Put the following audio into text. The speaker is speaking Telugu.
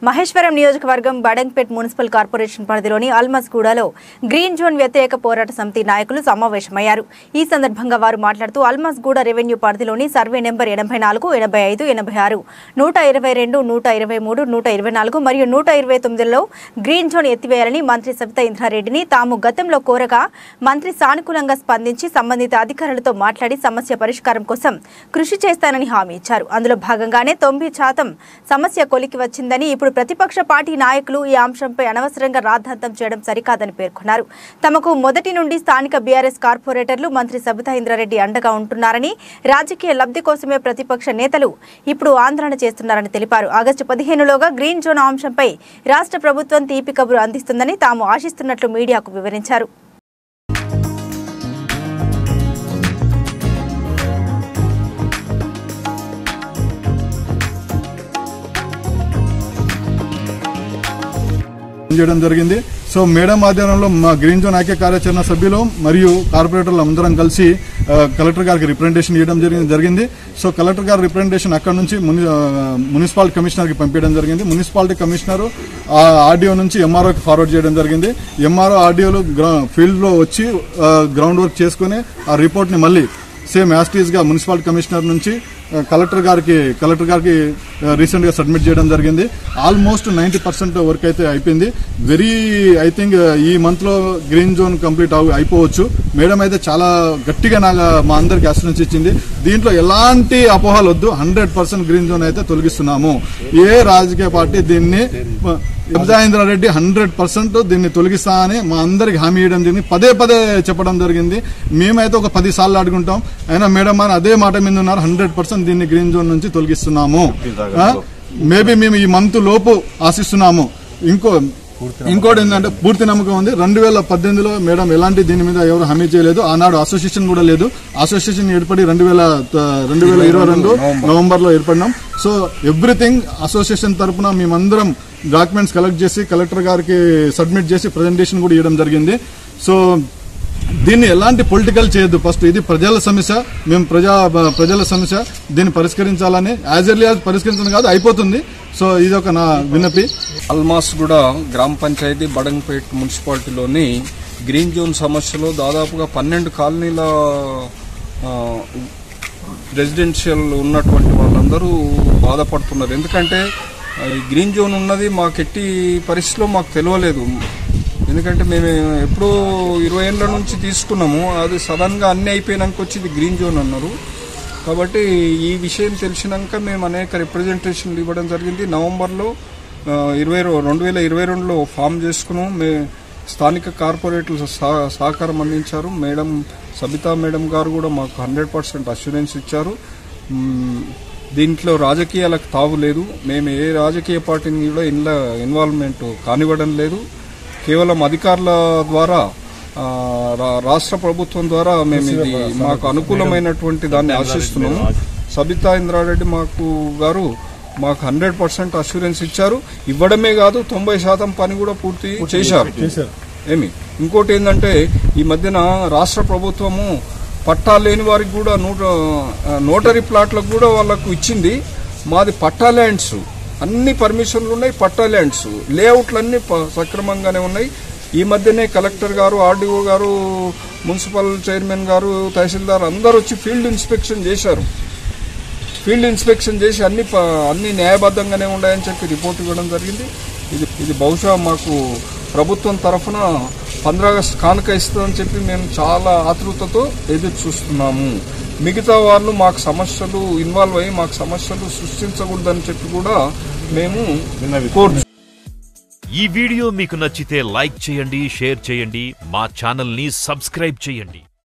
మహేశ్వరం నియోజకవర్గం బడంగ్పేట్ మున్సిపల్ కార్పొరేషన్ పరిధిలోని అల్మస్గూడలో గ్రీన్ జోన్ వ్యతిరేక పోరాట సమితి నాయకులు సమావేశమయ్యారు. ఈ సందర్భంగా వారు మాట్లాడుతూ అల్మస్గూడ రెవెన్యూ పరిధిలోని సర్వే నెంబర్ 84, 85, 86, 122, 123, 124 మరియు 129లో గ్రీన్ జోన్ ఎత్తివేయాలని మంత్రి సబితా ఇంద్రారెడ్డిని తాము గతంలో కోరగా మంత్రి సానుకూలంగా స్పందించి సంబంధిత అధికారులతో మాట్లాడి సమస్య పరిష్కారం కోసం కృషి చేస్తానని హామీ ఇచ్చారు. అందులో భాగంగానే 90% సమస్య కొలికి వచ్చిందని, ఇప్పుడు ప్రతిపక్ష పార్టీ నాయకులు ఈ అంశంపై అనవసరంగా రాద్ధాంతం చేయడం సరికాదని పేర్కొన్నారు. తమకు మొదటి నుండి స్థానిక బీఆర్ఎస్ కార్పొరేటర్లు మంత్రి సబితా ఇంద్రారెడ్డి అండగా ఉంటున్నారని, రాజకీయ లబ్ధి కోసమే ప్రతిపక్ష నేతలు ఇప్పుడు ఆందోళన చేస్తున్నారని తెలిపారు. ఆగస్టు 15లోగా గ్రీన్ జోన్ అంశంపై రాష్ట్ర ప్రభుత్వం తీపి కబురు అందిస్తుందని తాము ఆశిస్తున్నట్లు మీడియాకు వివరించారు. చేయడం జరిగింది. సో మేడం ఆధ్వర్యంలో మా గ్రీన్ జోన్ ఐక్య కార్యాచరణ సభ్యులు మరియు కార్పొరేటర్లు అందరం కలిసి కలెక్టర్ గారికి రిప్రజెంటేషన్ ఇవ్వడం జరిగింది. సో కలెక్టర్ గారి రిప్రజెంటేషన్ అక్కడ నుంచి మున్సిపాలిటీ కమిషనర్కి పంపించడం జరిగింది. మున్సిపాలిటీ కమిషనర్ ఆర్డీఓ నుంచి ఎంఆర్ఓకి ఫార్వర్డ్ చేయడం జరిగింది. ఎంఆర్ఓ ఆర్డీఓలు ఫీల్డ్లో వచ్చి గ్రౌండ్ వర్క్ చేసుకుని ఆ రిపోర్ట్ని మళ్ళీ సేమ్ యాస్టీస్గా మున్సిపాలిటీ కమిషనర్ నుంచి కలెక్టర్ గారికి రీసెంట్ గా సబ్మిట్ చేయడం జరిగింది. ఆల్మోస్ట్ 90% వర్క్ అయితే అయిపోయింది. ఐ థింక్ ఈ మంత్ లో గ్రీన్ జోన్ కంప్లీట్ అయిపోవచ్చు. మేడం అయితే చాలా గట్టిగా మా అందరికి అష్యూరెన్స్ ఇచ్చింది. దీంట్లో ఎలాంటి అపోహలు వద్దు, 100% గ్రీన్ జోన్ అయితే తొలగిస్తున్నాము. ఏ రాజకీయ పార్టీ దీన్ని సబితా ఇంద్రారెడ్డి 100% దీన్ని తొలగిస్తా అని మా అందరికి హామీ ఇవ్వడం జరిగింది. పదే చెప్పడం జరిగింది. మేమైతే ఒక 10 సార్లు అడుగుంటాం, అయినా మేడం అని అదే మాట మీద ఉన్నారు. 100% దీన్ని గ్రీన్ జోన్ నుంచి తొలగిస్తున్నాము. మేబీ మేము ఈ మంత్ లోపు ఆశిస్తున్నాము. ఇంకోటి ఏంటంటే పూర్తి నమ్మకం ఉంది. 2018లో మేడం ఎలాంటి దీని మీద ఎవరు హామీ చేయలేదు. ఆనాడు అసోసియేషన్ కూడా లేదు. అసోసియేషన్ ఏర్పడి 2022 నవంబర్ లో ఏర్పడినాం. సో ఎవ్రీథింగ్ అసోసియేషన్ తరఫున మేమందరం డాక్యుమెంట్స్ కలెక్ట్ చేసి కలెక్టర్ గారికి సబ్మిట్ చేసి ప్రజెంటేషన్ కూడా ఇవ్వడం జరిగింది. సో దీన్ని ఎలాంటి పొలిటికల్ చేయొద్దు. ఫస్ట్ ఇది ప్రజల సమస్య, మేము ప్రజల సమస్య, దీన్ని పరిష్కరించాలని యాజ్ ఎర్లీ యాజ్ పరిష్కరించడం కాదు, అయిపోతుంది. సో ఇది ఒక నా విన్నపి. అల్మాస్గూడ గ్రామ పంచాయతీ బడంగ్పేట్ మున్సిపాలిటీలోని గ్రీన్ జోన్ సమస్యలో దాదాపుగా 12 కాలనీల రెసిడెన్షియల్ ఉన్నటువంటి వాళ్ళందరూ బాధపడుతున్నారు. ఎందుకంటే ఈ గ్రీన్ జోన్ ఉన్నది మాకు ఎట్టి పరిస్థితిలో మాకు తెలియలేదు. ఎందుకంటే మేము ఎప్పుడో 20 ఏళ్ల నుంచి తీసుకున్నాము. అది సడన్ గా అన్ని అయిపోయినాక వచ్చి ఇది గ్రీన్ జోన్ అన్నారు. కాబట్టి ఈ విషయం తెలిసినాక మేము అనేక రిప్రజెంటేషన్లు ఇవ్వడం జరిగింది. నవంబర్లో 2022లో ఫామ్ చేసుకున్నాం. స్థానిక కార్పొరేటర్లు సహకారం అందించారు. మేడం సబితా మేడం గారు కూడా మాకు 100% అష్యూరెన్స్ ఇచ్చారు. దీంట్లో రాజకీయాలకు తావు లేదు. మేము ఏ రాజకీయ పార్టీని కూడా ఇన్వాల్వ్మెంట్ కానివ్వడం లేదు. కేవలం అధికారుల ద్వారా, రాష్ట్ర ప్రభుత్వం ద్వారా మేము ఇది మాకు అనుకూలమైనటువంటి దాన్ని ఆశిస్తున్నాము. సబితా ఇంద్రారెడ్డి గారు మాకు 100% అష్యూరెన్స్ ఇచ్చారు. ఇవ్వడమే కాదు, 90% పని కూడా పూర్తి చేశారు. ఇంకోటి ఏంటంటే ఈ మధ్యన రాష్ట్ర ప్రభుత్వము పట్టా లేని వారికి కూడా నోటరీ ప్లాట్లకు కూడా వాళ్ళకు ఇచ్చింది. మాది పట్టా ల్యాండ్స్, అన్ని పర్మిషన్లు ఉన్నాయి. పట్టా ల్యాండ్స్ లేఅవుట్లు అన్ని సక్రమంగానే ఉన్నాయి. ఈ మధ్యనే కలెక్టర్ గారు, ఆర్డీఓ గారు, మున్సిపల్ చైర్మన్ గారు, తహసీల్దార్ అందరూ వచ్చి ఫీల్డ్ ఇన్స్పెక్షన్ చేశారు. ఫీల్డ్ ఇన్స్పెక్షన్ చేసి అన్ని న్యాయబద్ధంగానే ఉన్నాయని చెప్పి రిపోర్ట్ ఇవ్వడం జరిగింది. ఇది బహుశా మాకు ప్రభుత్వం తరఫున 15 ఆగస్టు కానుక ఇస్తుందని చెప్పి మేము చాలా ఆతృతతో ఎదురు చూస్తున్నాము. మిగతా వాళ్ళు మాకు సమస్యలు ఇన్వాల్వ్ అయ్యి మాకు సమస్యలు సృష్టించకూడదని చెప్పి కూడా మేము కోరుతున్నాము. ఈ వీడియో మీకు నచ్చితే లైక్ చేయండి, షేర్ చేయండి, మా ఛానల్ ని సబ్స్క్రైబ్ చేయండి.